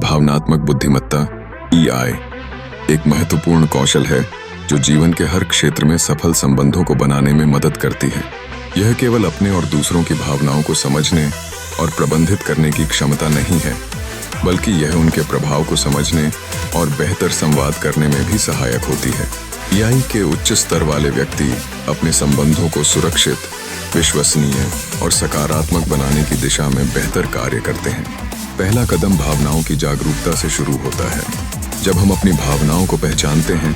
भावनात्मक बुद्धिमत्ता EI एक महत्वपूर्ण कौशल है जो जीवन के हर क्षेत्र में सफल संबंधों को बनाने में मदद करती है। यह केवल अपने और दूसरों की भावनाओं को समझने और प्रबंधित करने की क्षमता नहीं है, बल्कि यह उनके प्रभाव को समझने और बेहतर संवाद करने में भी सहायक होती है। EI के उच्च स्तर वाले व्यक्ति अपने संबंधों को सुरक्षित, विश्वसनीय और सकारात्मक बनाने की दिशा में बेहतर कार्य करते हैं। पहला कदम भावनाओं की जागरूकता से शुरू होता है। जब हम अपनी भावनाओं को पहचानते हैं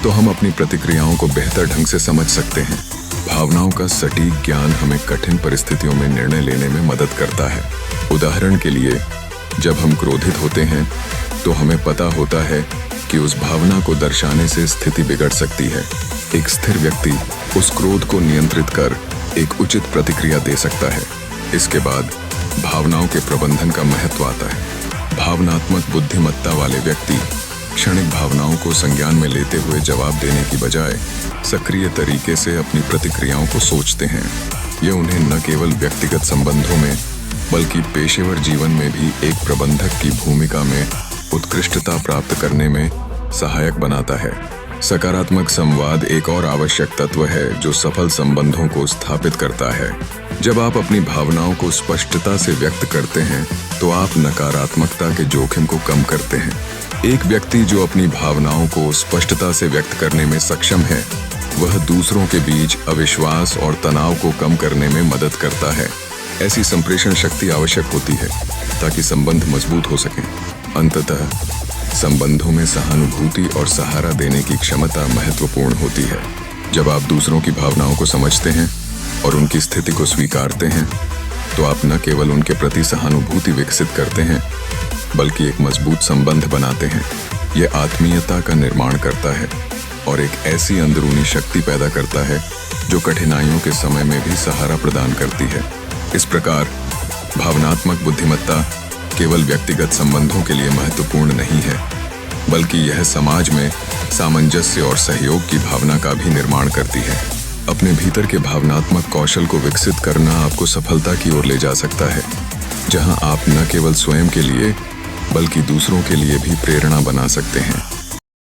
तो हम अपनी प्रतिक्रियाओं को बेहतर ढंग से समझ सकते हैं। भावनाओं का सटीक ज्ञान हमें कठिन परिस्थितियों में निर्णय लेने में मदद करता है। उदाहरण के लिए, जब हम क्रोधित होते हैं तो हमें पता होता है कि उस भावना को दर्शाने से स्थिति बिगड़ सकती है। एक स्थिर व्यक्ति उस क्रोध को नियंत्रित कर एक उचित प्रतिक्रिया दे सकता है। इसके बाद भावनाओं के प्रबंधन का महत्व आता है। भावनात्मक बुद्धिमत्ता वाले व्यक्ति क्षणिक भावनाओं को संज्ञान में लेते हुए जवाब देने की बजाय सक्रिय तरीके से अपनी प्रतिक्रियाओं को सोचते हैं। ये उन्हें न केवल व्यक्तिगत संबंधों में बल्कि पेशेवर जीवन में भी एक प्रबंधक की भूमिका में उत्कृष्टता प्राप्त करने में सहायक बनाता है। सकारात्मक संवाद एक और आवश्यक तत्व है जो सफल संबंधों को स्थापित करता है। जब आप अपनी भावनाओं को स्पष्टता से व्यक्त करते हैं तो आप नकारात्मकता के जोखिम को कम करते हैं। एक व्यक्ति जो अपनी भावनाओं को स्पष्टता से व्यक्त करने में सक्षम है, वह दूसरों के बीच अविश्वास और तनाव को कम करने में मदद करता है। ऐसी संप्रेषण शक्ति आवश्यक होती है ताकि संबंध मजबूत हो सकें। अंततः संबंधों में सहानुभूति और सहारा देने की क्षमता महत्वपूर्ण होती है। जब आप दूसरों की भावनाओं को समझते हैं और उनकी स्थिति को स्वीकारते हैं तो आप न केवल उनके प्रति सहानुभूति विकसित करते हैं बल्कि एक मजबूत संबंध बनाते हैं। यह आत्मीयता का निर्माण करता है और एक ऐसी अंदरूनी शक्ति पैदा करता है जो कठिनाइयों के समय में भी सहारा प्रदान करती है। इस प्रकार भावनात्मक बुद्धिमत्ता केवल व्यक्तिगत संबंधों के लिए महत्वपूर्ण नहीं है, बल्कि यह समाज में सामंजस्य और सहयोग की भावना का भी निर्माण करती है। अपने भीतर के भावनात्मक कौशल को विकसित करना आपको सफलता की ओर ले जा सकता है, जहां आप न केवल स्वयं के लिए बल्कि दूसरों के लिए भी प्रेरणा बना सकते हैं।